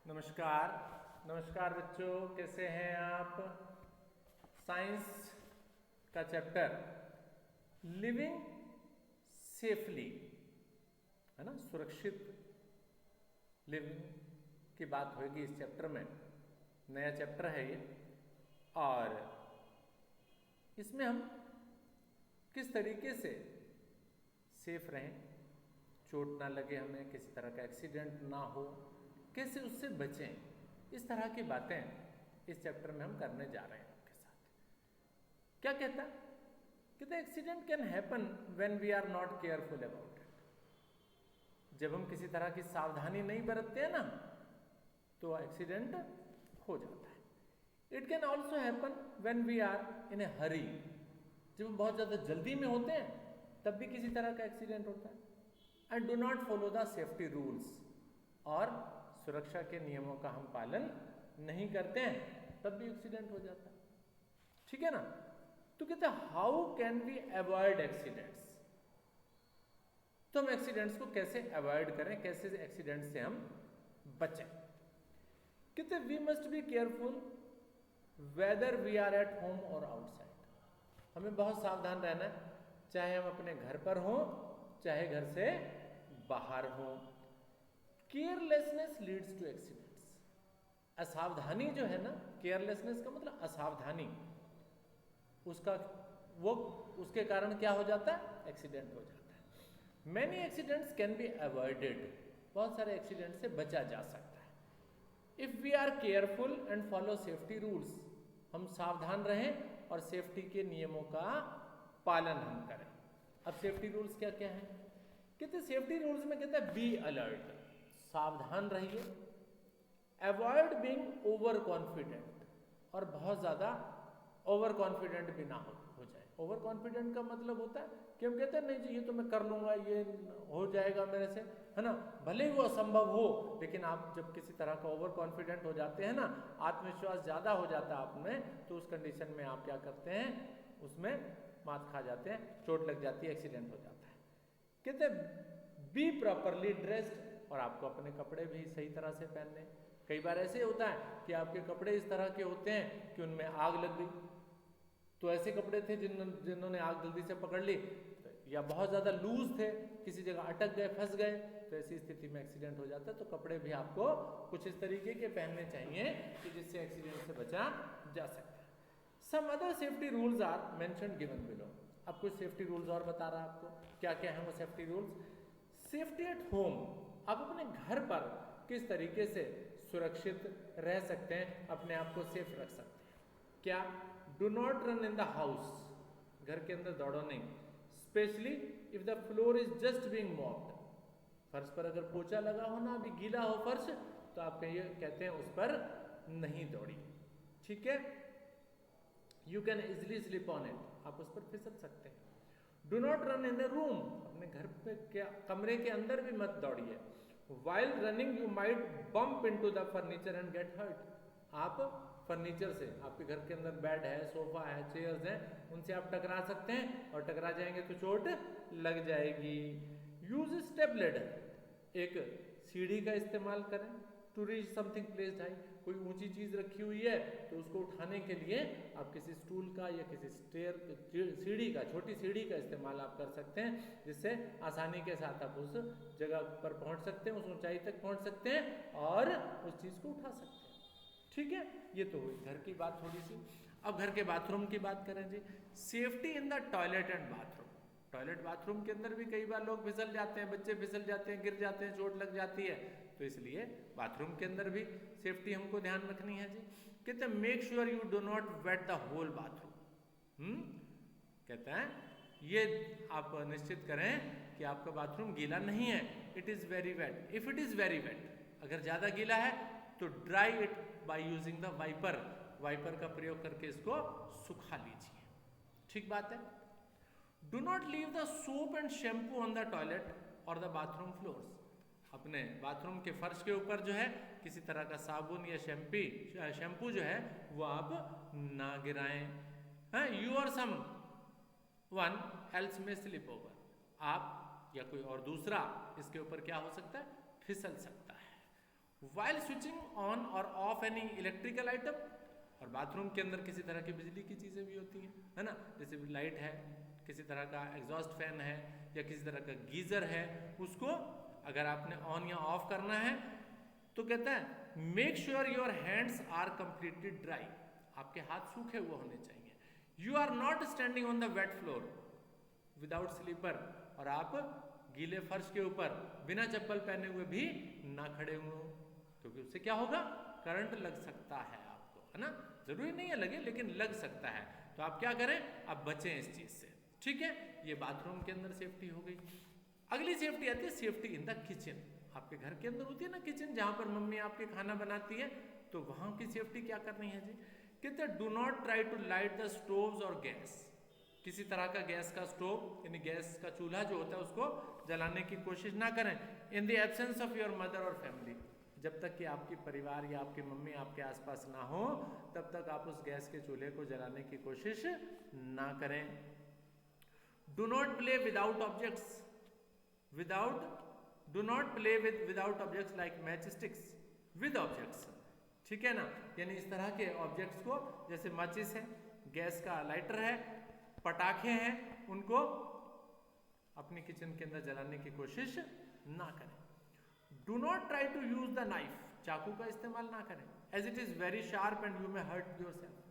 नमस्कार। नमस्कार बच्चों, कैसे हैं आप। साइंस का चैप्टर लिविंग सेफली है ना, सुरक्षित लिविंग की बात होगी इस चैप्टर में। नया चैप्टर है ये और इसमें हम किस तरीके से सेफ रहें, चोट ना लगे हमें, किसी तरह का एक्सीडेंट ना हो, कैसे उससे बचें, इस तरह की बातें इस चैप्टर में हम करने जा रहे हैं आपके साथ। क्या कहता है? कहता है accident can happen when we are not careful about it. जब हम किसी तरह की सावधानी नहीं बरतते हैं ना तो एक्सीडेंट हो जाता है। It can also happen when we are in a hurry. जब हम बहुत ज़्यादा जल्दी में होते हैं तब भी किसी तरह का एक्सीडेंट होता है। And do not follow the safety rules, और सुरक्षा के नियमों का हम पालन नहीं करते हैं तब भी एक्सीडेंट हो जाता है। ठीक है ना। तो कहते हैं how can we avoid accidents. तो हम एक्सीडेंट्स को कैसे अवॉइड करें, कैसे एक्सीडेंट से हम बचें। कहते we must be careful whether we are at home और आउटसाइड। हमें बहुत सावधान रहना है, चाहे हम अपने घर पर हों चाहे घर से बाहर हों। Carelessness leads to accidents. असावधानी जो है ना, केयरलेसनेस का मतलब असावधानी, उसके कारण क्या हो जाता है? एक्सीडेंट हो जाता है। Many accidents can be avoided. बहुत सारे एक्सीडेंट से बचा जा सकता है if we are careful and follow safety rules. हम सावधान रहें और सेफ्टी के नियमों का पालन हम करें। अब सेफ्टी रूल्स क्या क्या हैं? कहते सेफ्टी रूल्स में कहते हैं बी अलर्ट, सावधान रहिए। अवॉइड बीइंग ओवर कॉन्फिडेंट, और बहुत ज्यादा ओवर कॉन्फिडेंट भी ना हो जाए। ओवर कॉन्फिडेंट का मतलब होता है कि हम कहते हैं नहीं जी ये तो मैं कर लूंगा, ये हो जाएगा मेरे से, है ना, भले ही वो असंभव हो। लेकिन आप जब किसी तरह का ओवर कॉन्फिडेंट हो जाते हैं ना, आत्मविश्वास ज्यादा हो जाता है आप में, तो उस कंडीशन में आप क्या करते हैं, उसमें मात खा जाते हैं, चोट लग जाती है, एक्सीडेंट हो जाता है। कहते हैं बी प्रॉपरली ड्रेस्ड, और आपको अपने कपड़े भी सही तरह से पहनने। कई बार ऐसे होता है कि आपके कपड़े इस तरह के होते हैं कि उनमें आग लग गई, तो ऐसे कपड़े थे जिन्होंने आग जल्दी से पकड़ ली, या बहुत ज़्यादा लूज थे, किसी जगह अटक गए, फंस गए, तो ऐसी स्थिति में एक्सीडेंट हो जाता है। तो कपड़े भी आपको कुछ इस तरीके के पहनने चाहिए कि जिससे एक्सीडेंट से बचा जा सकता है। Some other safety rules are mentioned given below. अब कुछ सेफ्टी रूल्स और बता रहा है आपको, क्या क्या है वो safety rules. Safety at home, आप अपने घर पर किस तरीके से सुरक्षित रह सकते हैं, अपने आप को सेफ रख सकते हैं। क्या? Do not run in the house, घर के अंदर दौड़ो नहीं, specially if the floor is just being mopped. फर्श पर अगर पोछा लगा हो ना, अभी गीला हो फर्श, तो आप कहते हैं उस पर नहीं दौड़िए। ठीक है। You can easily slip on it, आप उस पर फिसल सकते हैं। Do not run in the room, अपने घर पे कमरे के अंदर भी मत दौड़िए। While running you might bump into the furniture and get hurt. आप फर्नीचर से, आपके घर के अंदर बेड है, सोफा है, चेयर्स हैं, उनसे आप टकरा सकते हैं, और टकरा जाएंगे तो चोट लग जाएगी। यूज स्टेप लैडर, एक सीढ़ी का इस्तेमाल करें। To reach something placed high, कोई ऊंची चीज रखी हुई है तो उसको उठाने के लिए आप किसी स्टूल का या किसी सीढ़ी का, छोटी सीढ़ी का इस्तेमाल आप कर सकते हैं, जिससे आसानी के साथ आप उस जगह पर पहुंच सकते हैं, उस ऊंचाई तक पहुंच सकते हैं और उस चीज को उठा सकते हैं। ठीक है, ये तो हुई घर की बात थोड़ी सी। अब घर के बाथरूम की बात करें जी। Safety in the toilet and bathroom. Toilet bathroom के अंदर भी कई बार लोग फिसल जाते हैं, बच्चे फिसल जाते हैं, गिर जाते हैं, चोट लग जाती है, तो इसलिए बाथरूम के अंदर भी सेफ्टी हमको ध्यान रखनी है जी। कहते हैं make sure you do not wet the whole bathroom. कहते हैं ये आप निश्चित करें कि आपका बाथरूम गीला नहीं है। It is very wet, if it is very wet, अगर ज्यादा गीला है तो dry it by using the wiper, wiper का प्रयोग करके इसको सुखा लीजिए। ठीक बात है। Do not leave the soap and shampoo on the toilet और द बाथरूम फ्लोर्स। अपने बाथरूम के फर्श के ऊपर जो है किसी तरह का साबुन या शैम्पू जो है वो आप ना गिराएं। यू और सम वन एल्स में स्लिप ओवर, आप या कोई और दूसरा इसके ऊपर क्या हो सकता है, फिसल सकता है। while switching on or off any electrical item, और बाथरूम के अंदर किसी तरह की बिजली की चीज़ें भी होती हैं, है ना, जैसे लाइट है, किसी तरह का एग्जॉस्ट फैन है या किसी तरह का गीजर है, उसको अगर आपने ऑन या ऑफ करना है तो कहता है make sure your hands are completely dry, आपके हाथ सूखे हुए होने चाहिए। You are not standing on the wet floor without slipper, और आप गीले फर्श के ऊपर बिना चप्पल पहने हुए भी ना खड़े हुए हो, क्योंकि उससे क्या होगा, करंट लग सकता है आपको, है ना, जरूरी नहीं है लगे लेकिन लग सकता है, तो आप क्या करें, आप बचें इस चीज से। ठीक है, ये बाथरूम के अंदर सेफ्टी हो गई। अगली सेफ्टी आती है सेफ्टी इन द किचन। आपके घर के अंदर होती है ना किचन, जहां पर मम्मी आपके खाना बनाती है, तो वहां की सेफ्टी क्या करनी है जी, कहते हैं do not try to light the stoves और गैस, किसी तरह का गैस का स्टोव यानी गैस का चूल्हा जो होता है उसको जलाने की कोशिश ना करें in the absence of your mother और फैमिली, जब तक कि आपकी परिवार या आपकी मम्मी आपके आसपास ना हो तब तक आप उस गैस के चूल्हे को जलाने की कोशिश ना करें। Do not play without objects, do not play without objects like match sticks with objects, ठीक है ना, यानी इस तरह के ऑब्जेक्ट्स को, जैसे माचिस है, गैस का लाइटर है, पटाखे हैं, उनको अपनी किचन के अंदर जलाने की कोशिश ना करें। Do not try to use the knife, चाकू का इस्तेमाल ना करें, as it is very sharp and you may hurt yourself,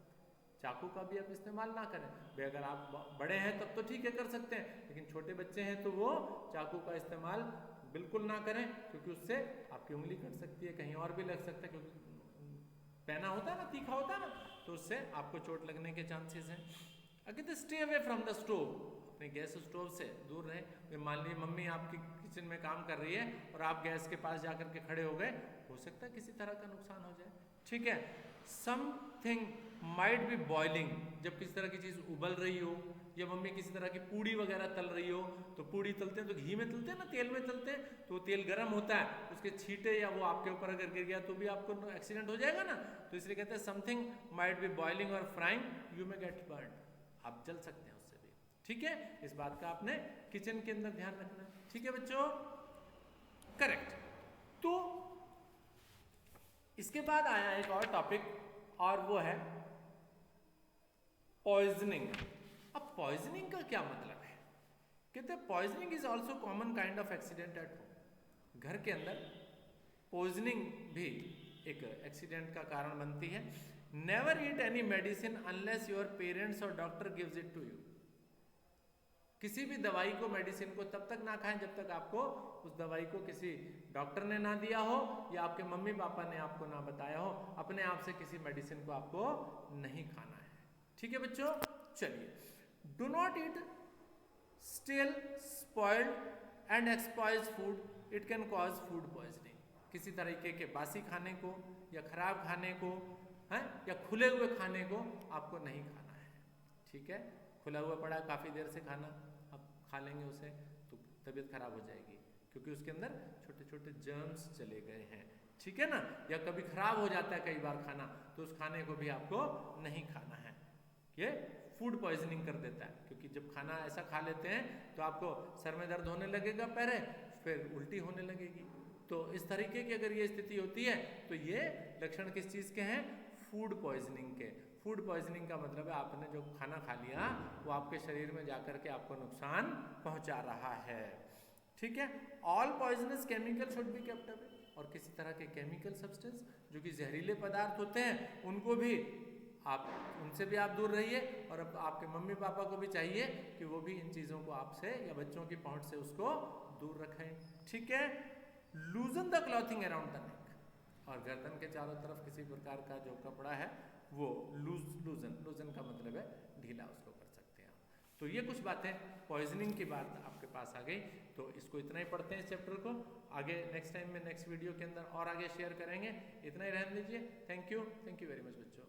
चाकू का भी आप इस्तेमाल ना करें। भाई अगर आप बड़े हैं तब तो ठीक है कर सकते हैं, लेकिन छोटे बच्चे हैं तो वो चाकू का इस्तेमाल बिल्कुल ना करें, क्योंकि उससे आपकी उंगली कट सकती है, कहीं और भी लग सकता है, क्योंकि पैना होता है ना, तीखा होता है ना, तो उससे आपको चोट लगने के चांसेस हैं। अगर stay away from the stove, अपने गैस स्टोव से दूर रहें। मान लीजिए मम्मी आपकी किचन में काम कर रही है और आप गैस के पास जाकर के खड़े हो गए, हो सकता है किसी तरह का नुकसान हो जाए, ठीक है। समथिंग माइट बी बॉइलिंग, जब किसी तरह की चीज उबल रही हो, या मम्मी किसी तरह की पूड़ी वगैरह तल रही हो, तो पूड़ी तलते हैं तो घी में तलते हैं ना, तेल में तलते हैं, तो तेल गर्म होता है, उसके छींटे या वो आपके ऊपर अगर गिर गया तो भी आपको एक्सीडेंट हो जाएगा ना, तो इसलिए कहते हैं समथिंग माइट बी बॉइलिंग और frying, you may gate burn, आप जल सकते हैं उससे भी, ठीक है। इस बात का आपने किचन के अंदर ध्यान रखना है, ठीक है बच्चों, करेक्ट। तो इसके बाद आया एक और टॉपिक, और वो है पॉइजनिंग। अब पॉइजनिंग का क्या मतलब है, कहते हैं poisoning is also common kind of accident at home, घर के अंदर पॉइजनिंग भी एक एक्सीडेंट का कारण बनती है। Never eat any medicine unless your parents और doctor gives it to you, किसी भी दवाई को, मेडिसिन को तब तक ना खाएं जब तक आपको उस दवाई को किसी डॉक्टर ने ना दिया हो या आपके मम्मी पापा ने आपको ना बताया हो, अपने आप से किसी मेडिसिन को आपको नहीं खाना है, ठीक है बच्चों। चलिए, do not eat stale spoiled and expired food, it can cause food poisoning, किसी तरीके के बासी खाने को या खराब खाने को है या खुले हुए खाने को आपको नहीं खाना है, ठीक है। खुला हुआ पड़ा काफी देर से खाना, आप खा लेंगे उसे तो तबीयत खराब हो जाएगी, क्योंकि उसके अंदर छोटे छोटे जर्म्स चले गए हैं, ठीक है ना, या कभी खराब हो जाता है कई बार खाना, तो उस खाने को भी आपको नहीं खाना है, ये फूड पॉइजनिंग कर देता है। क्योंकि जब खाना ऐसा खा लेते हैं तो आपको सर में दर्द होने लगेगा पहले, फिर उल्टी होने लगेगी, तो इस तरीके की अगर ये स्थिति होती है तो ये लक्षण किस चीज के हैं, फूड पॉइजनिंग के। फूड पॉइजनिंग का मतलब है आपने जो खाना खा लिया वो आपके शरीर में जाकर के आपको नुकसान पहुंचा रहा है, ठीक है। All poisonous chemical should be kept away, और किसी तरह के केमिकल सब्सटेंस जो कि जहरीले पदार्थ होते हैं उनको भी आप, उनसे भी आप दूर रहिए, और अब आपके मम्मी पापा को भी चाहिए कि वो भी इन चीज़ों को आपसे या बच्चों की पहुंच से उसको दूर रखें, ठीक है। लूजन the clothing around the neck, और गर्दन के चारों तरफ किसी प्रकार का जो कपड़ा है वो लूजन का मतलब है ढीला, उसको कर सकते हैं आप। तो ये कुछ बातें पॉइजनिंग की बात आपके पास आ गई, तो इसको इतना ही पढ़ते हैं इस चैप्टर को, आगे नेक्स्ट टाइम में नेक्स्ट वीडियो के अंदर और आगे शेयर करेंगे, इतना ही रहने दीजिए। थैंक यू वेरी मच बच्चों।